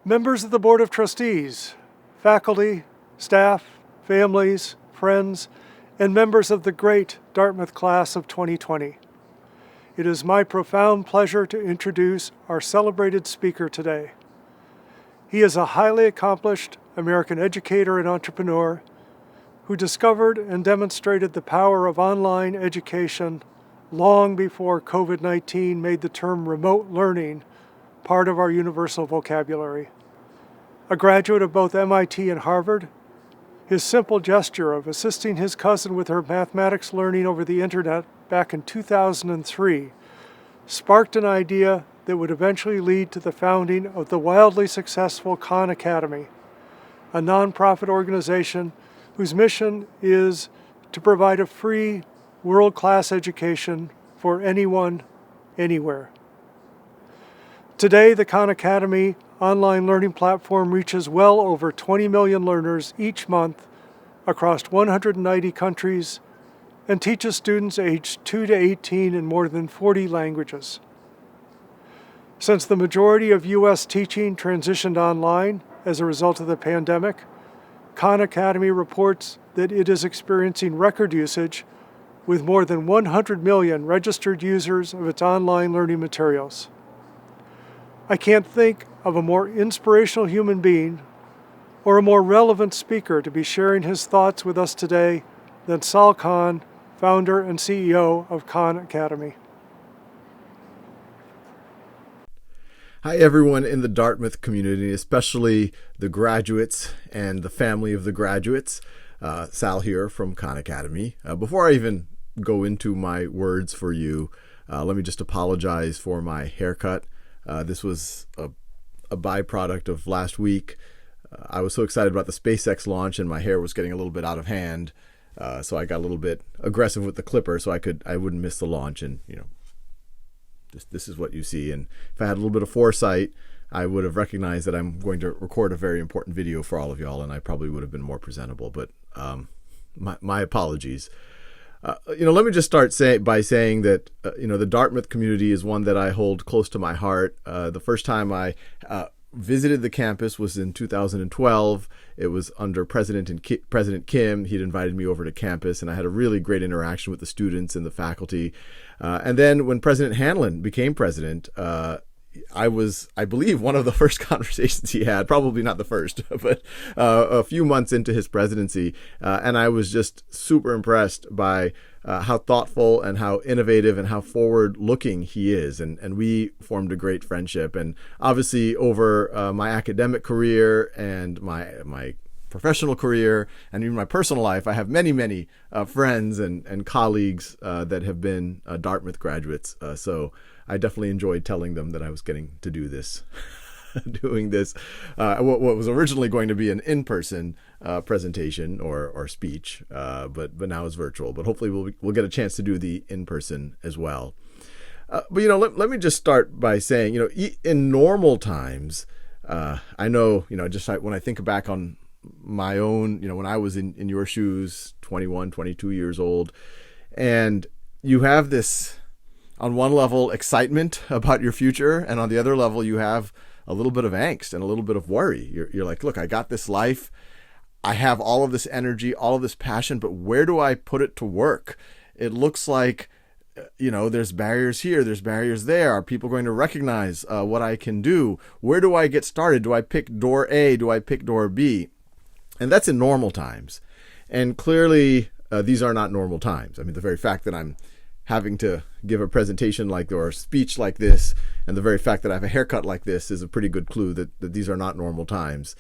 Members of the Board of Trustees, faculty, staff, families, friends, and members of the great Dartmouth class of 2020. It is my profound pleasure to introduce our celebrated speaker today. He is a highly accomplished American educator and entrepreneur who discovered and demonstrated the power of online education long before COVID-19 made the term remote learning part of our universal vocabulary. A graduate of both MIT and Harvard, his simple gesture of assisting his cousin with her mathematics learning over the internet back in 2003 sparked an idea that would eventually lead to the founding of the wildly successful Khan Academy, a nonprofit organization whose mission is to provide a free, world-class education for anyone, anywhere. Today, the Khan Academy online learning platform reaches well over 20 million learners each month across 190 countries and teaches students aged 2 to 18 in more than 40 languages. Since the majority of U.S. teaching transitioned online as a result of the pandemic, Khan Academy reports that it is experiencing record usage with more than 100 million registered users of its online learning materials. I can't think of a more inspirational human being or a more relevant speaker to be sharing his thoughts with us today than Sal Khan, founder and CEO of Khan Academy. Hi everyone in the Dartmouth community, especially the graduates and the family of the graduates. Sal here from Khan Academy. Before I even go into my words for you, let me just apologize for my haircut. This was a byproduct of last week. I was so excited about the SpaceX launch and my hair was getting a little bit out of hand. So I got a little bit aggressive with the clipper so I wouldn't miss the launch. And, this is what you see. And if I had a little bit of foresight, I would have recognized that I'm going to record a very important video for all of y'all, and I probably would have been more presentable. But my apologies. Let me just start by saying that, the Dartmouth community is one that I hold close to my heart. The first time I visited the campus was in 2012. It was under President Kim. He'd invited me over to campus, and I had a really great interaction with the students and the faculty. And then when President Hanlon became president, I was, I believe, one of the first conversations he had, probably not the first, but a few months into his presidency. And I was just super impressed by how thoughtful and how innovative and how forward-looking he is. And we formed a great friendship. And obviously over my academic career and my professional career and even my personal life, I have many friends and colleagues that have been Dartmouth graduates. So I definitely enjoyed telling them that I was getting to do this, doing this, what was originally going to be an in-person presentation or speech, but now it's virtual. But hopefully we'll get a chance to do the in-person as well. But let me just start by saying, in normal times, I know, just when I think back on my own, when I was in your shoes, 21, 22 years old, and you have this, on one level, excitement about your future, and on the other level, you have a little bit of angst and a little bit of worry. You're like, look, I got this life. I have all of this energy, all of this passion, but where do I put it to work? It looks like, there's barriers here, there's barriers there. Are people going to recognize what I can do? Where do I get started? Do I pick door A? Do I pick door B? And that's in normal times. And clearly, these are not normal times. I mean, the very fact that I'm having to give a presentation or a speech like this, and the very fact that I have a haircut like this is a pretty good clue that these are not normal times.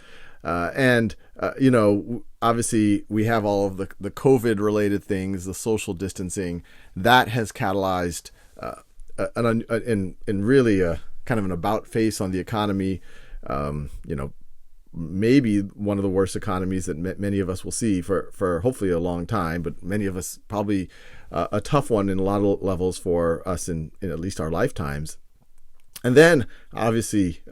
Obviously we have all of the COVID related things, the social distancing that has catalyzed in really a kind of an about face on the economy. Maybe one of the worst economies that many of us will see for hopefully a long time, but many of us probably a tough one in a lot of levels for us in at least our lifetimes. And then obviously,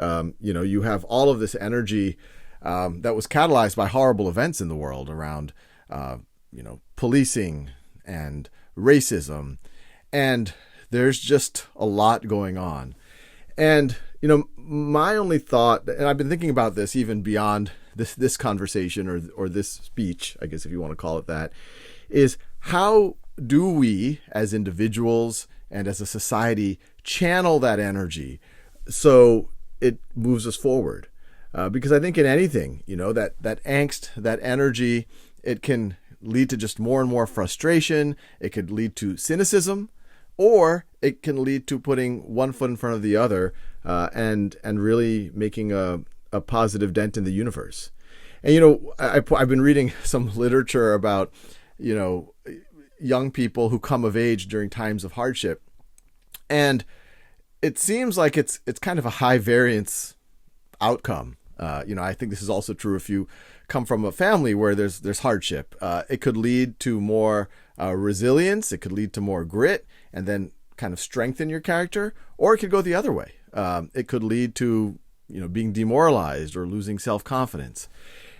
you have all of this energy that was catalyzed by horrible events in the world around, policing and racism. And there's just a lot going on. And, my only thought, and I've been thinking about this even beyond this conversation or this speech, I guess if you want to call it that, is how do we as individuals and as a society channel that energy so it moves us forward? Because I think in anything, that angst, that energy, it can lead to just more and more frustration. It could lead to cynicism, or it can lead to putting one foot in front of the other and really making a positive dent in the universe. And, I've been reading some literature about, young people who come of age during times of hardship. And it seems like it's kind of a high variance outcome. I think this is also true if you come from a family where there's hardship. It could lead to more resilience. It could lead to more grit and then kind of strengthen your character, or it could go the other way. It could lead to, being demoralized or losing self-confidence.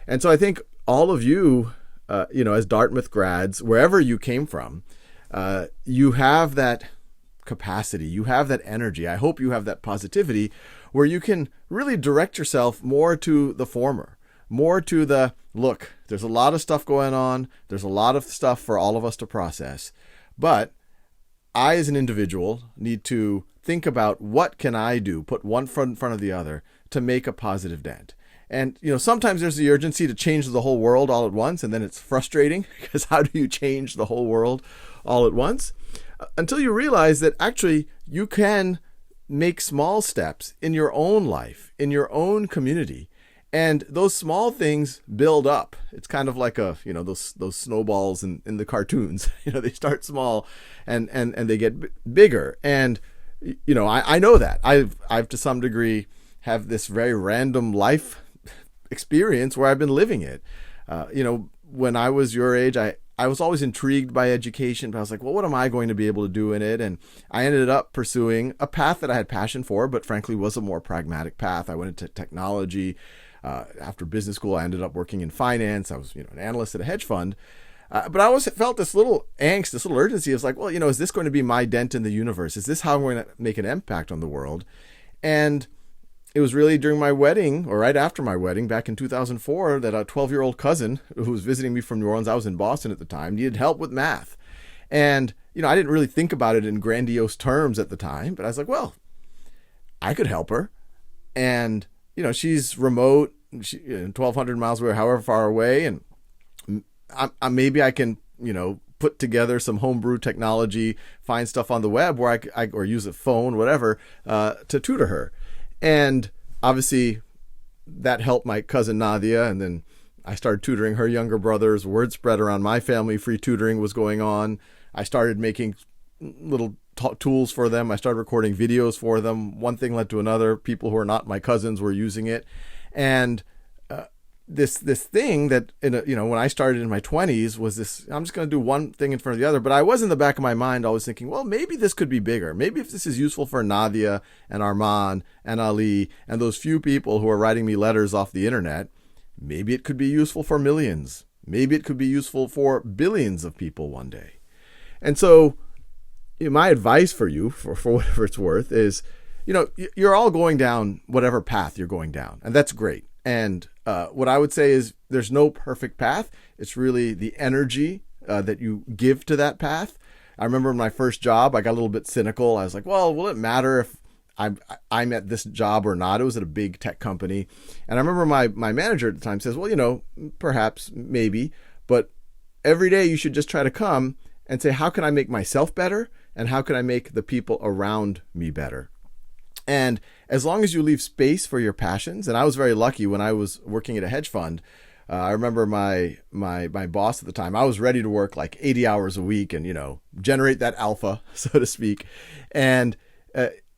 And so I think all of you, as Dartmouth grads, wherever you came from, you have that capacity, you have that energy. I hope you have that positivity where you can really direct yourself more to the former, more to the, look, there's a lot of stuff going on. There's a lot of stuff for all of us to process. But I, as an individual, need to think about what can I do, put one foot in front of the other to make a positive dent. And, sometimes there's the urgency to change the whole world all at once, and then it's frustrating because how do you change the whole world all at once? Until you realize that actually you can make small steps in your own life, in your own community, and those small things build up. It's kind of like those snowballs in the cartoons. They start small and they get bigger. And I know that I've to some degree have this very random life experience where I've been living it. When I was your age, I was always intrigued by education, but I was like, well, what am I going to be able to do in it? And I ended up pursuing a path that I had passion for, but frankly was a more pragmatic path. I went into technology. After business school, I ended up working in finance. I was, an analyst at a hedge fund. But I always felt this little angst, this little urgency. I was like, well, is this going to be my dent in the universe? Is this how I'm going to make an impact on the world? And it was really during my wedding, or right after my wedding, back in 2004, that a 12-year-old cousin who was visiting me from New Orleans, I was in Boston at the time, needed help with math. And, I didn't really think about it in grandiose terms at the time, but I was like, well, I could help her. And, she's remote, 1,200 miles away, however far away, and maybe I can, put together some homebrew technology, find stuff on the web where I or use a phone, whatever, to tutor her. And obviously that helped my cousin Nadia. And then I started tutoring her younger brothers. Word spread around my family. Free tutoring was going on. I started making little tools for them. I started recording videos for them. One thing led to another. People who are not my cousins were using it. And this thing that, when I started in my 20s was this, I'm just going to do one thing in front of the other. But I was in the back of my mind always thinking, well, maybe this could be bigger. Maybe if this is useful for Nadia and Arman and Ali and those few people who are writing me letters off the internet, maybe it could be useful for millions. Maybe it could be useful for billions of people one day. And so my advice for you, for whatever it's worth, is, you're all going down whatever path you're going down. And that's great. And what I would say is there's no perfect path. It's really the energy that you give to that path. I remember in my first job, I got a little bit cynical. I was like, well, will it matter if I'm at this job or not? It was at a big tech company. And I remember my manager at the time says, well, perhaps, maybe, but every day you should just try to come and say, how can I make myself better? And how can I make the people around me better? And as long as you leave space for your passions, and I was very lucky when I was working at a hedge fund. I remember my boss at the time, I was ready to work like 80 hours a week and, generate that alpha, so to speak. And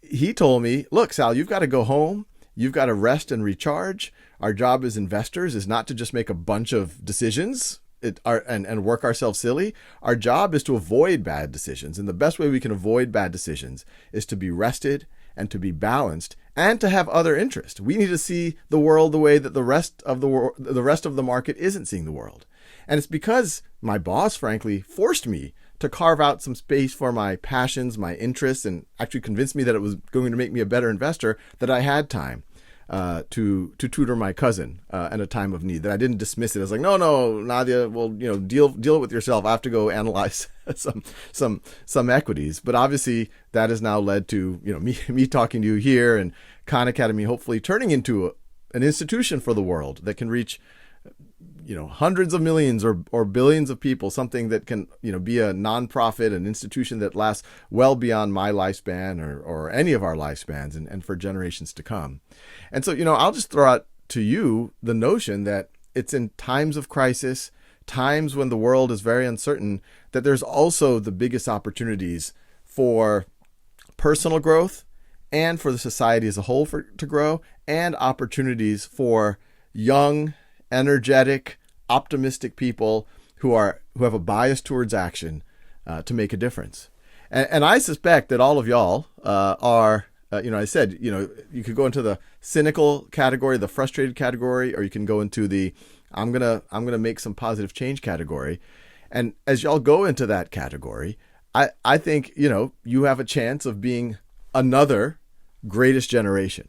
he told me, look, Sal, you've got to go home. You've got to rest and recharge. Our job as investors is not to just make a bunch of decisions and work ourselves silly. Our job is to avoid bad decisions. And the best way we can avoid bad decisions is to be rested and to be balanced, and to have other interests. We need to see the world the way that the rest of the market isn't seeing the world. And it's because my boss, frankly, forced me to carve out some space for my passions, my interests, and actually convinced me that it was going to make me a better investor, that I had time to tutor my cousin in a time of need, that I didn't dismiss it as like, no, Nadia, well, deal it with yourself. I have to go analyze some equities. But obviously that has now led to, me talking to you here, and Khan Academy hopefully turning into an institution for the world that can reach hundreds of millions or billions of people, something that can, be a nonprofit, an institution that lasts well beyond my lifespan or any of our lifespans and for generations to come. And so, I'll just throw out to you the notion that it's in times of crisis, times when the world is very uncertain, that there's also the biggest opportunities for personal growth and for the society as a whole to grow, and opportunities for young, energetic, optimistic people who have a bias towards action to make a difference. And I suspect that all of y'all are, I said, you could go into the cynical category, the frustrated category, or you can go into the I'm gonna make some positive change category. And as y'all go into that category, I think you have a chance of being another greatest generation.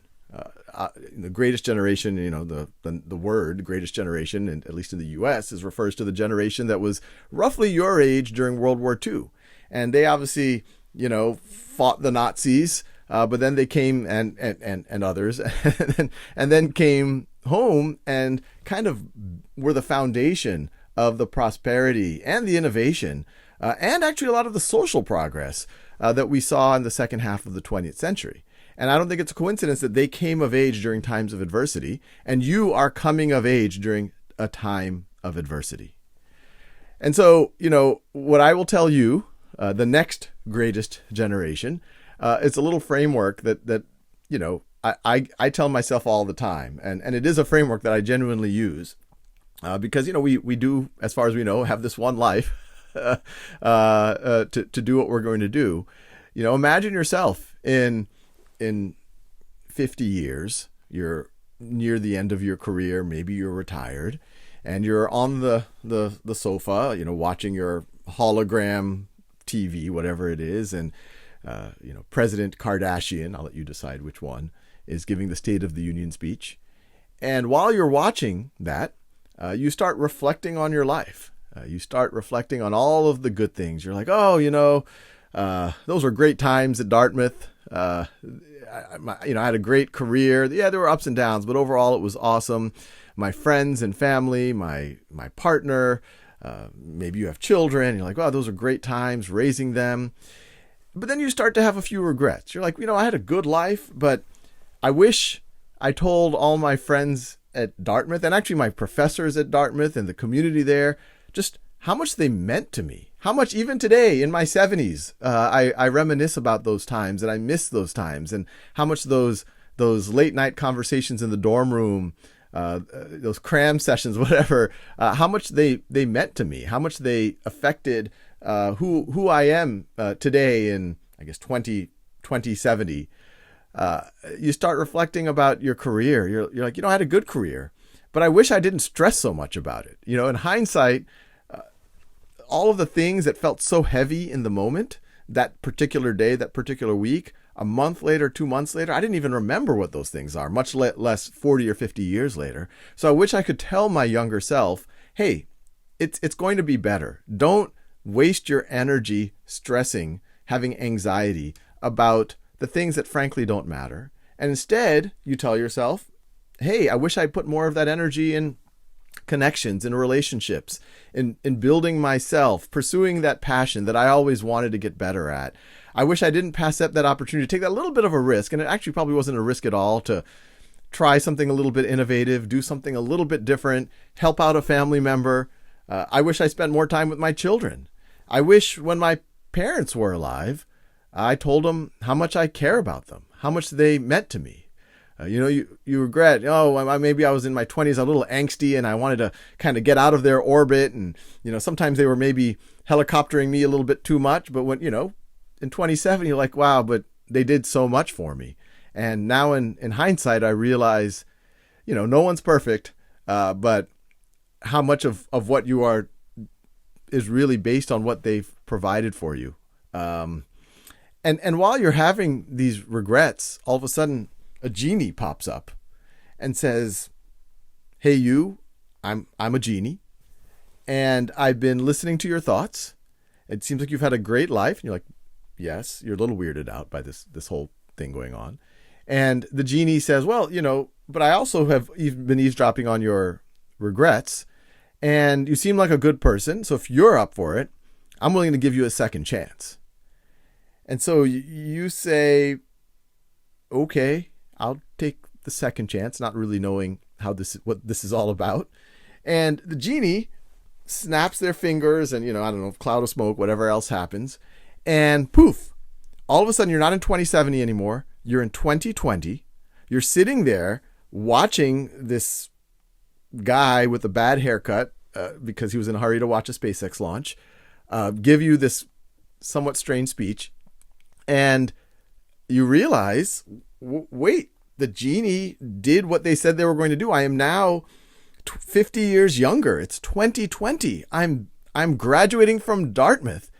The greatest generation, the word greatest generation, and at least in the U.S., refers to the generation that was roughly your age during World War II. And they obviously, fought the Nazis, but then they came and others, and then came home and kind of were the foundation of the prosperity and the innovation, and actually a lot of the social progress that we saw in the second half of the 20th century. And I don't think it's a coincidence that they came of age during times of adversity, and you are coming of age during a time of adversity. And so, what I will tell you, the next greatest generation, it's a little framework that I tell myself all the time, and it is a framework that I genuinely use, because we do, as far as we know, have this one life to do what we're going to do. Imagine yourself in 50 years, you're near the end of your career, maybe you're retired, and you're on the sofa, watching your hologram TV, whatever it is, and President Kardashian, I'll let you decide which one, is giving the State of the Union speech. And while you're watching that, you start reflecting on your life. You start reflecting on all of the good things. You're like, those were great times at Dartmouth. I had a great career. Yeah, there were ups and downs, but overall it was awesome. My friends and family, my partner, maybe you have children. You're like, wow, those are great times raising them. But then you start to have a few regrets. You're like, I had a good life, but I wish I told all my friends at Dartmouth, and actually my professors at Dartmouth and the community there, just how much they meant to me. How much, even today in my 70s, I reminisce about those times, and I miss those times, and how much those late night conversations in the dorm room, those cram sessions, whatever, how much they meant to me, how much they affected who I am today in, I guess, 2070. You start reflecting about your career. You're like, I had a good career, but I wish I didn't stress so much about it. In hindsight, all of the things that felt so heavy in the moment, that particular day, that particular week, a month later, 2 months later, I didn't even remember what those things are, much less 40 or 50 years later. So I wish I could tell my younger self, hey, it's going to be better. Don't waste your energy stressing, having anxiety about the things that frankly don't matter. And instead, you tell yourself, hey, I wish I put more of that energy in connections, in relationships, in building myself, pursuing that passion that I always wanted to get better at. I wish I didn't pass up that opportunity to take that little bit of a risk. And it actually probably wasn't a risk at all, to try something a little bit innovative, do something a little bit different, help out a family member. I wish I spent more time with my children. I wish when my parents were alive, I told them how much I care about them, how much they meant to me. You regret, maybe I was in my 20s, a little angsty, and I wanted to kind of get out of their orbit. And, sometimes they were maybe helicoptering me a little bit too much. But when, in 27, you're like, wow, but they did so much for me. And now in hindsight, I realize, no one's perfect, but how much of what you are is really based on what they've provided for you. And while you're having these regrets, all of a sudden a genie pops up and says, "Hey, you, I'm a genie, and I've been listening to your thoughts. It seems like you've had a great life." And you're like, "Yes." You're a little weirded out by this whole thing going on. And the genie says, "Well, but I also have been eavesdropping on your regrets, and you seem like a good person. So if you're up for it, I'm willing to give you a second chance." And so you say, "Okay, I'll take the second chance," not really knowing what this is all about. And the genie snaps their fingers and, I don't know, cloud of smoke, whatever else happens. And poof, all of a sudden you're not in 2070 anymore. You're in 2020. You're sitting there watching this guy with a bad haircut because he was in a hurry to watch a SpaceX launch give you this somewhat strange speech. And you realize, wait, the genie did what they said they were going to do. I am now 50 years younger. It's 2020. I'm graduating from Dartmouth,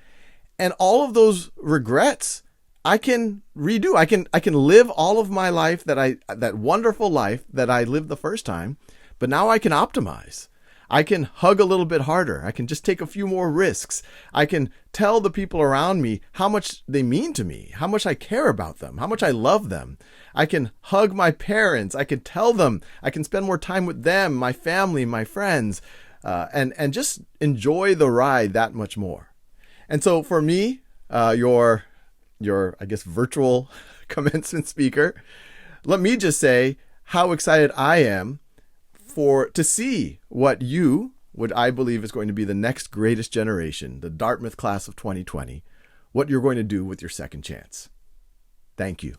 and all of those regrets I can redo. I can live all of my life that wonderful life that I lived the first time, but now I can optimize. I can hug a little bit harder. I can just take a few more risks. I can tell the people around me how much they mean to me, how much I care about them, how much I love them. I can hug my parents. I can tell them. I can spend more time with them, my family, my friends, and just enjoy the ride that much more. And so for me, your I guess virtual commencement speaker, let me just say how excited I am to see what I believe is going to be the next greatest generation, the Dartmouth class of 2020, what you're going to do with your second chance. Thank you.